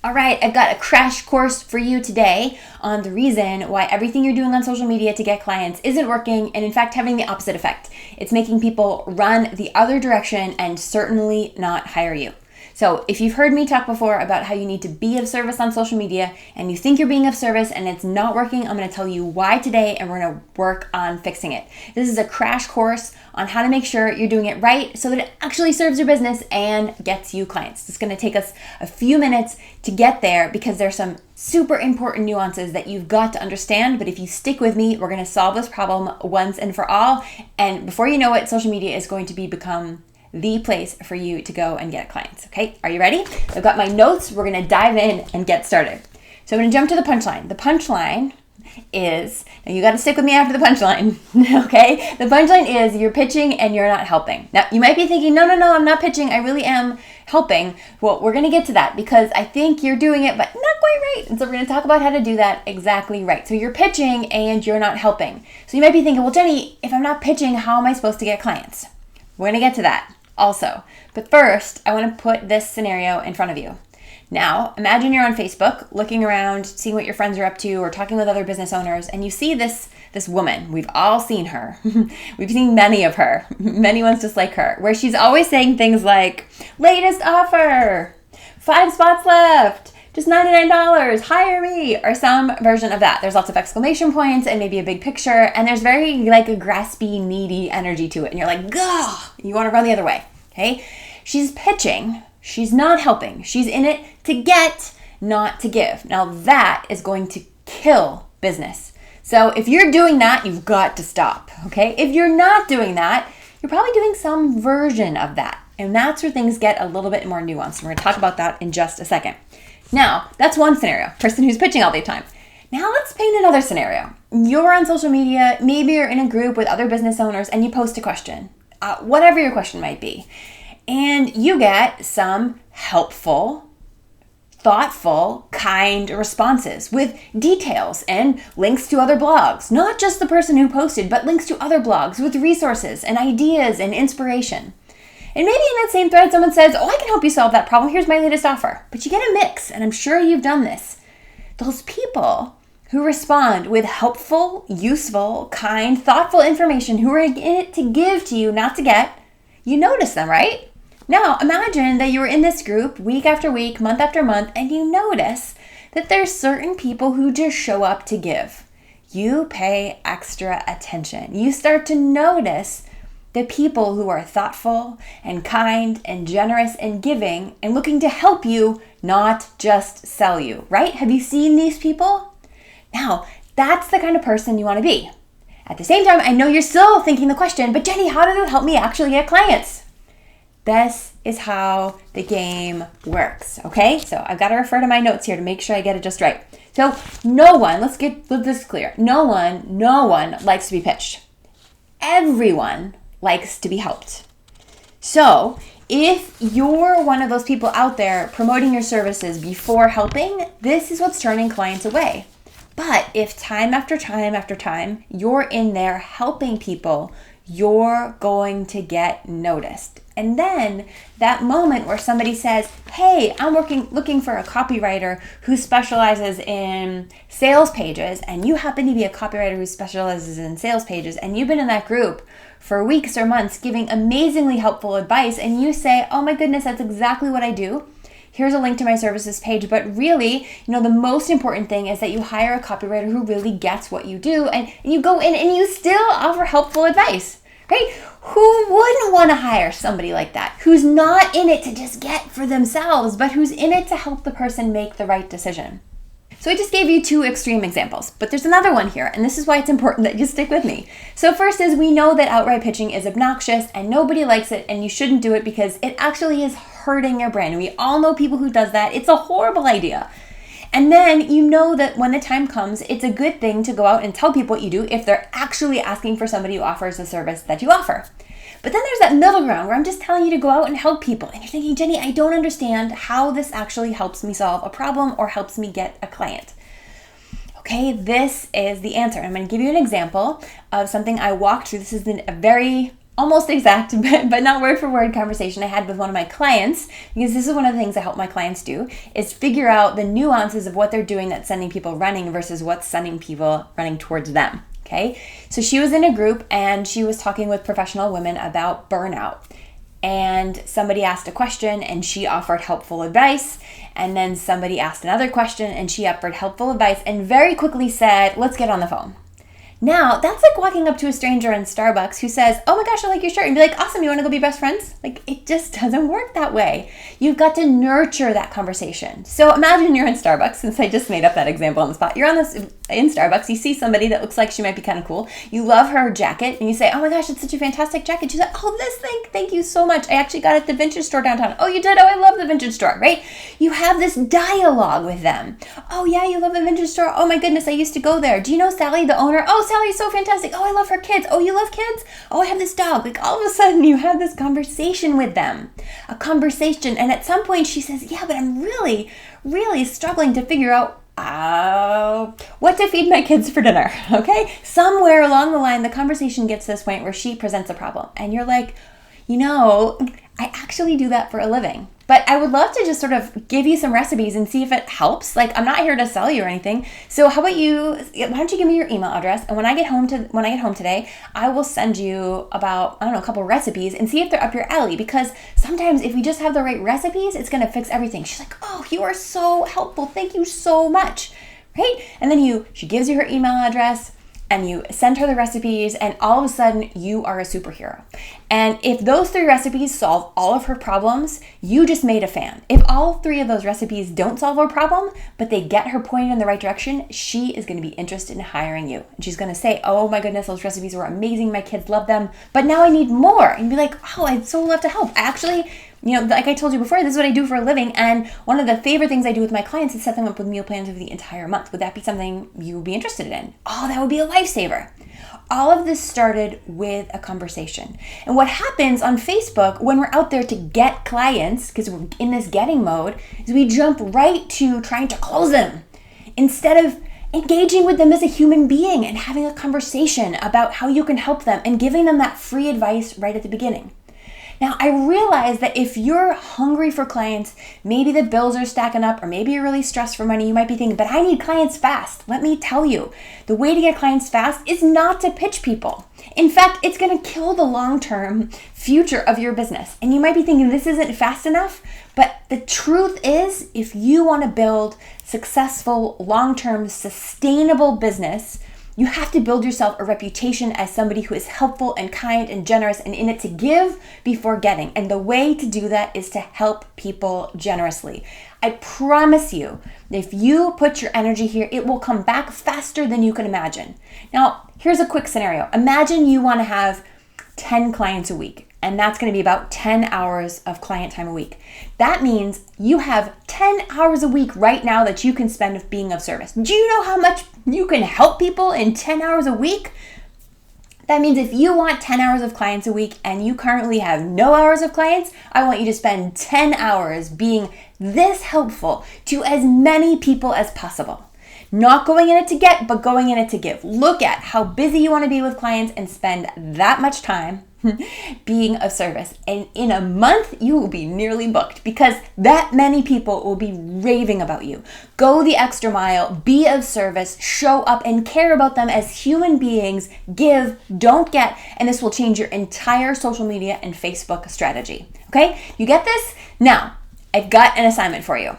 All right, I've got a crash course for you today on the reason why everything you're doing on social media to get clients isn't working and in fact having the opposite effect. It's making people run the other direction and certainly not hire you. So if you've heard me talk before about how you need to be of service on social media and you think you're being of service and it's not working, I'm going to tell you why today and we're going to work on fixing it. This is a crash course on how to make sure you're doing it right so that it actually serves your business and gets you clients. It's going to take us a few minutes to get there because there's some super important nuances that you've got to understand. But if you stick with me, we're going to solve this problem once and for all. And before you know it, social media is going to become the place for you to go and get clients. Okay, are you ready? I've got my notes. We're going to dive in and get started. So I'm going to jump to the punchline. The punchline is, now you got to stick with me after the punchline, okay? The punchline is you're pitching and you're not helping. Now you might be thinking, no, I'm not pitching. I really am helping. Well, we're going to get to that because I think you're doing it, but not quite right. And so we're going to talk about how to do that exactly right. So you're pitching and you're not helping. So you might be thinking, well, Jenny, if I'm not pitching, how am I supposed to get clients? We're going to get to that also. But first, I want to put this scenario in front of you. Now, imagine you're on Facebook, looking around, seeing what your friends are up to, or talking with other business owners, and you see this woman. We've all seen her. We've seen many of her, many ones just like her, where she's always saying things like, latest offer, 5 spots left, just $99, hire me, or some version of that. There's lots of exclamation points and maybe a big picture, and there's very like a graspy, needy energy to it. And you're like, gah, you want to run the other way, okay? She's pitching, she's not helping. She's in it to get, not to give. Now that is going to kill business. So if you're doing that, you've got to stop, okay? If you're not doing that, you're probably doing some version of that. And that's where things get a little bit more nuanced. And we're going to talk about that in just a second. Now, that's one scenario, person who's pitching all the time. Now let's paint another scenario. You're on social media, maybe you're in a group with other business owners and you post a question, whatever your question might be. And you get some helpful, thoughtful, kind responses with details and links to other blogs. Not just the person who posted, but links to other blogs with resources and ideas and inspiration. And maybe in that same thread, someone says, I can help you solve that problem. Here's my latest offer. But you get a mix, and I'm sure you've done this. Those people who respond with helpful, useful, kind, thoughtful information, who are in it to give to you, not to get, you notice them, right? Now, imagine that you were in this group week after week, month after month, and you notice that there's certain people who just show up to give. You pay extra attention. You start to notice the people who are thoughtful and kind and generous and giving and looking to help you, not just sell you, right? Have you seen these people? Now, that's the kind of person you want to be. At the same time, I know you're still thinking the question, but Jenny, how does it help me actually get clients? This is how the game works, okay? So I've got to refer to my notes here to make sure I get it just right. So no one, let's get this clear. No one likes to be pitched. Everyone likes to be helped. So if you're one of those people out there promoting your services before helping, this is what's turning clients away. But if time after time after time, you're in there helping people, you're going to get noticed. And then that moment where somebody says, hey, I'm looking for a copywriter who specializes in sales pages, and you happen to be a copywriter who specializes in sales pages, and you've been in that group for weeks or months giving amazingly helpful advice, and you say, oh my goodness, that's exactly what I do. Here's a link to my services page. But really, the most important thing is that you hire a copywriter who really gets what you do, and you go in and you still offer helpful advice, right? Who wouldn't want to hire somebody like that, who's not in it to just get for themselves, but who's in it to help the person make the right decision? So I just gave you 2 extreme examples, but there's another one here, and this is why it's important that you stick with me. So first is, we know that outright pitching is obnoxious and nobody likes it, and you shouldn't do it because it actually is hurting your brand. And we all know people who does that. It's a horrible idea. And then you know that when the time comes, it's a good thing to go out and tell people what you do if they're actually asking for somebody who offers the service that you offer. But then there's that middle ground where I'm just telling you to go out and help people. And you're thinking, Jenny, I don't understand how this actually helps me solve a problem or helps me get a client. Okay, this is the answer. I'm going to give you an example of something I walked through. This is a very almost exact, but not word for word conversation I had with one of my clients, because this is one of the things I help my clients do, is figure out the nuances of what they're doing that's sending people running versus what's sending people running towards them. Okay, so she was in a group and she was talking with professional women about burnout. And somebody asked a question and she offered helpful advice. And then somebody asked another question and she offered helpful advice and very quickly said, let's get on the phone. Now, that's like walking up to a stranger in Starbucks who says, oh my gosh, I like your shirt, and be like, awesome, you want to go be best friends? Like, it just doesn't work that way. You've got to nurture that conversation. So imagine you're in Starbucks, since I just made up that example on the spot. You're in Starbucks, you see somebody that looks like she might be kind of cool. You love her jacket, and you say, oh my gosh, it's such a fantastic jacket. She's like, oh, this thing, thank you so much. I actually got it at the vintage store downtown. Oh, you did? Oh, I love the vintage store, right? You have this dialogue with them. Oh yeah, you love the vintage store? Oh my goodness, I used to go there. Do you know Sally, the owner? Oh, Sally's so fantastic. Oh, I love her kids. Oh, you love kids? Oh, I have this dog. Like, all of a sudden you have this conversation with them, a conversation. And at some point she says, yeah, but I'm really, really struggling to figure out what to feed my kids for dinner. Okay. Somewhere along the line, the conversation gets to this point where she presents a problem and you're like, I actually do that for a living. But I would love to just sort of give you some recipes and see if it helps. Like, I'm not here to sell you or anything. So how about why don't you give me your email address? And when I get home today, I will send you about, a couple recipes and see if they're up your alley. Because sometimes if we just have the right recipes, it's going to fix everything. She's like, oh, you are so helpful. Thank you so much. Right? And then she gives you her email address, and you send her the recipes, and all of a sudden you are a superhero. And if those 3 recipes solve all of her problems, you just made a fan. If all 3 of those recipes don't solve her problem, but they get her pointed in the right direction, she is going to be interested in hiring you. And she's going to say, oh my goodness, those recipes were amazing. My kids love them, but now I need more. And be like, oh, I'd so love to help. Actually, like I told you before, this is what I do for a living. And one of the favorite things I do with my clients is set them up with meal plans for the entire month. Would that be something you would be interested in? Oh, that would be a lifesaver. All of this started with a conversation. And what happens on Facebook when we're out there to get clients, because we're in this getting mode, is we jump right to trying to close them instead of engaging with them as a human being and having a conversation about how you can help them and giving them that free advice right at the beginning. Now, I realize that if you're hungry for clients, maybe the bills are stacking up, or maybe you're really stressed for money, you might be thinking, but I need clients fast. Let me tell you, the way to get clients fast is not to pitch people. In fact, it's going to kill the long-term future of your business. And you might be thinking, this isn't fast enough, but the truth is, if you want to build successful, long-term, sustainable business, you have to build yourself a reputation as somebody who is helpful and kind and generous and in it to give before getting. And the way to do that is to help people generously. I promise you, if you put your energy here, it will come back faster than you can imagine. Now, here's a quick scenario. Imagine you want to have 10 clients a week. And that's going to be about 10 hours of client time a week. That means you have 10 hours a week right now that you can spend being of service. Do you know how much you can help people in 10 hours a week? That means if you want 10 hours of clients a week and you currently have no hours of clients, I want you to spend 10 hours being this helpful to as many people as possible. Not going in it to get, but going in it to give. Look at how busy you want to be with clients and spend that much time being of service. And in a month, you will be nearly booked because that many people will be raving about you. Go the extra mile, be of service, show up and care about them as human beings. Give, don't get, and this will change your entire social media and Facebook strategy. Okay, you get this? Now, I've got an assignment for you.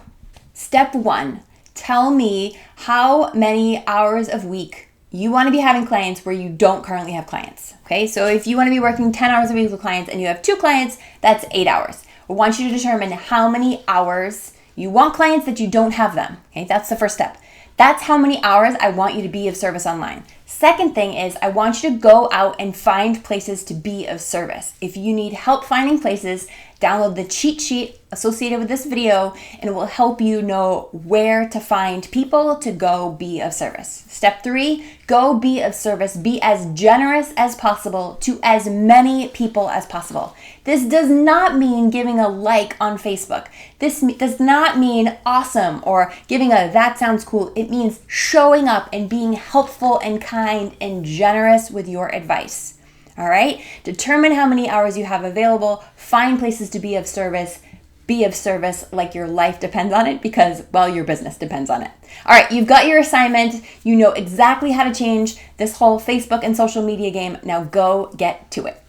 Step 1, tell me how many hours a week you want to be having clients where you don't currently have clients. Okay, so if you want to be working 10 hours a week with clients and you have 2 clients, that's 8 hours. I want you to determine how many hours you want clients that you don't have them. Okay, that's the first step. That's how many hours I want you to be of service online. Second thing is I want you to go out and find places to be of service. If you need help finding places, download the cheat sheet associated with this video and it will help you know where to find people to go be of service. Step 3, go be of service. Be as generous as possible to as many people as possible. This does not mean giving a like on Facebook. This does not mean awesome or giving a that sounds cool. It means showing up and being helpful and kind and generous with your advice. All right? Determine how many hours you have available. Find places to be of service. Be of service like your life depends on it because, well, your business depends on it. All right, you've got your assignment. You know exactly how to change this whole Facebook and social media game. Now go get to it.